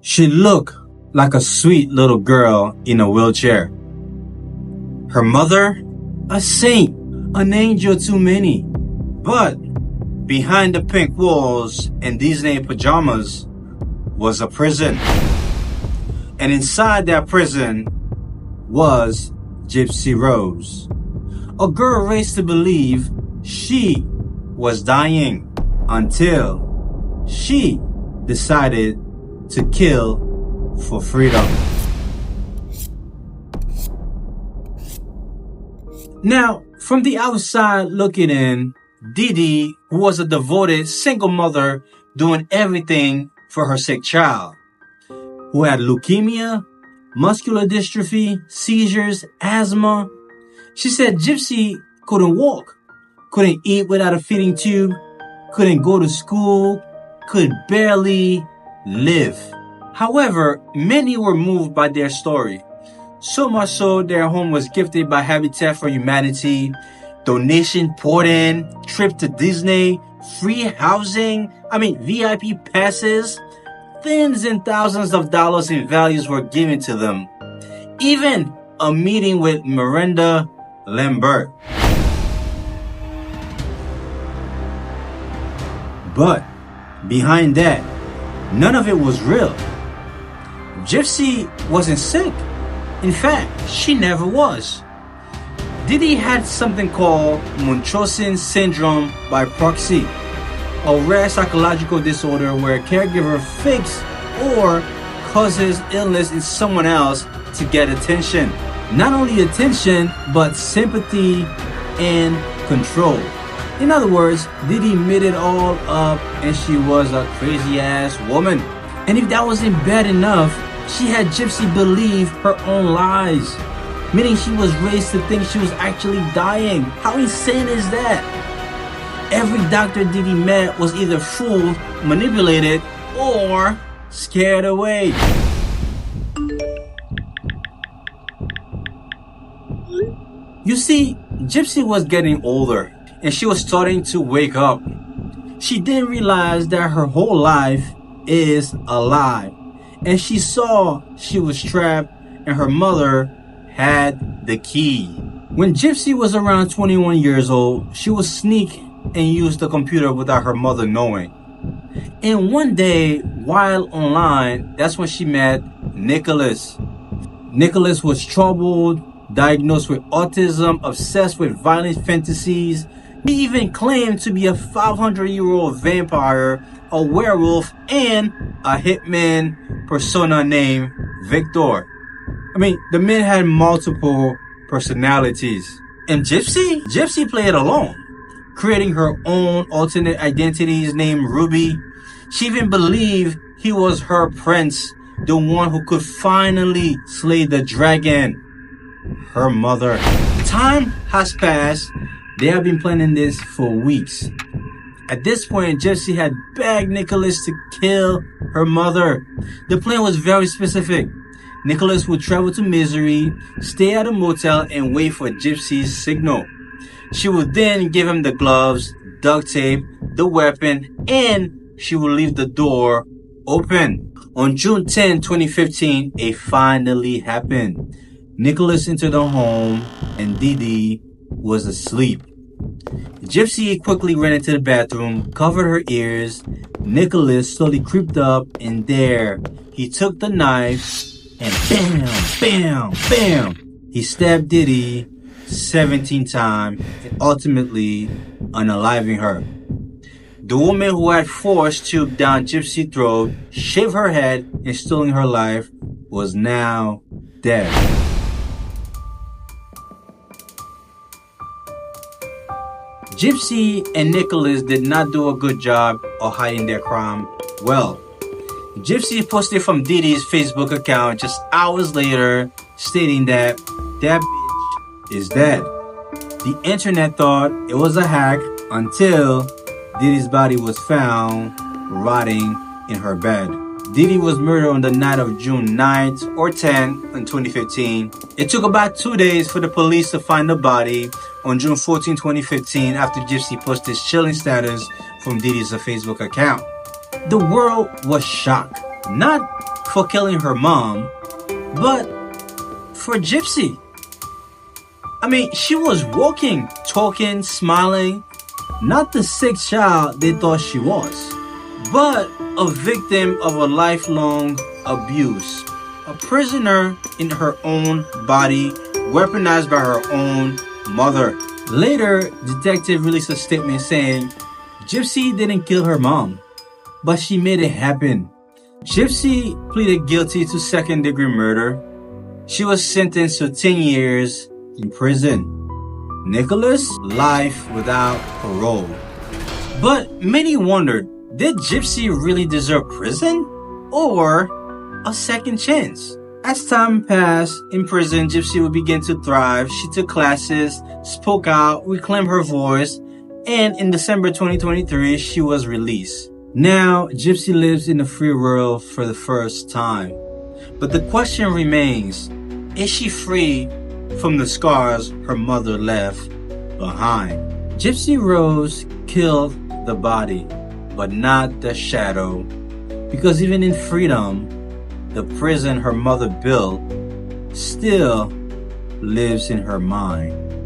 She looked like a sweet little girl in a wheelchair. Her mother, a saint, an angel to many. But behind the pink walls and Disney pajamas was a prison. And inside that prison was Gypsy Rose, a girl raised to believe she was dying until she decided to kill for freedom. Now, from the outside looking in, Dee Dee, who was a devoted single mother doing everything for her sick child, who had leukemia, muscular dystrophy, seizures, asthma. She said Gypsy couldn't walk, couldn't eat without a feeding tube, couldn't go to school, could barely live. However, many were moved by their story. So much so their home was gifted by Habitat for Humanity, donation poured in, trip to Disney, free housing, VIP passes, tens and thousands of dollars in values were given to them. Even a meeting with Miranda Lambert. But behind that, none of it was real. Gypsy wasn't sick. In fact, she never was. Dee Dee had something called Munchausen syndrome by proxy, a rare psychological disorder where a caregiver fakes or causes illness in someone else to get attention. Not only attention, but sympathy and control. In other words, Dee Dee made it all up and she was a crazy ass woman. And if that wasn't bad enough, she had Gypsy believe her own lies, meaning she was raised to think she was actually dying. How insane is that? Every doctor Dee Dee met was either fooled, manipulated, or scared away. You see, Gypsy was getting older and she was starting to wake up. She didn't realize that her whole life is a lie. And she saw she was trapped and her mother had the key. When Gypsy was around 21 years old, she would sneak and use the computer without her mother knowing. And one day, while online, that's when she met Nicholas. Nicholas was troubled, diagnosed with autism, obsessed with violent fantasies. He even claimed to be a 500-year-old vampire, a werewolf, and a hitman persona named Victor. The man had multiple personalities. And Gypsy played along, creating her own alternate identities named Ruby. She even believed he was her prince, the one who could finally slay the dragon, her mother. Time has passed. They have been planning this for weeks. At this point, Gypsy had begged Nicholas to kill her mother. The plan was very specific. Nicholas would travel to Missouri, stay at a motel, and wait for Gypsy's signal. She would then give him the gloves, duct tape, the weapon, and she would leave the door open. On June 10, 2015, it finally happened. Nicholas entered the home and Dee Dee was asleep. Gypsy quickly ran into the bathroom, covered her ears. Nicholas slowly creeped up, and there he took the knife and bam, bam, bam. He stabbed Dee Dee 17 times and ultimately unaliving her. The woman who had forced tube down Gypsy's throat, shaved her head, and stolen her life was now dead. Gypsy and Nicholas did not do a good job of hiding their crime well. Gypsy posted from Dee Dee's Facebook account just hours later, stating that bitch is dead. The internet thought it was a hack until Dee Dee's body was found rotting in her bed. Dee Dee was murdered on the night of June 9th or 10th in 2015. It took about 2 days for the police to find the body on June 14, 2015, after Gypsy posted chilling status from Dee Dee's Facebook account. The world was shocked. Not for killing her mom, but for Gypsy. I mean, she was walking, talking, smiling, not the sick child they thought she was, but a victim of a lifelong abuse, a prisoner in her own body, weaponized by her own mother. Later, detective released a statement saying Gypsy didn't kill her mom, but she made it happen. Gypsy pleaded guilty to second-degree murder. She was sentenced to 10 years in prison. Nicholas, life without parole. But many wondered, did Gypsy really deserve prison or a second chance? As time passed in prison, Gypsy would begin to thrive. She took classes, spoke out, reclaimed her voice, and in December 2023, she was released. Now, Gypsy lives in the free world for the first time. But the question remains, is she free from the scars her mother left behind? Gypsy Rose killed the body, but not the shadow. Because even in freedom, the prison her mother built still lives in her mind.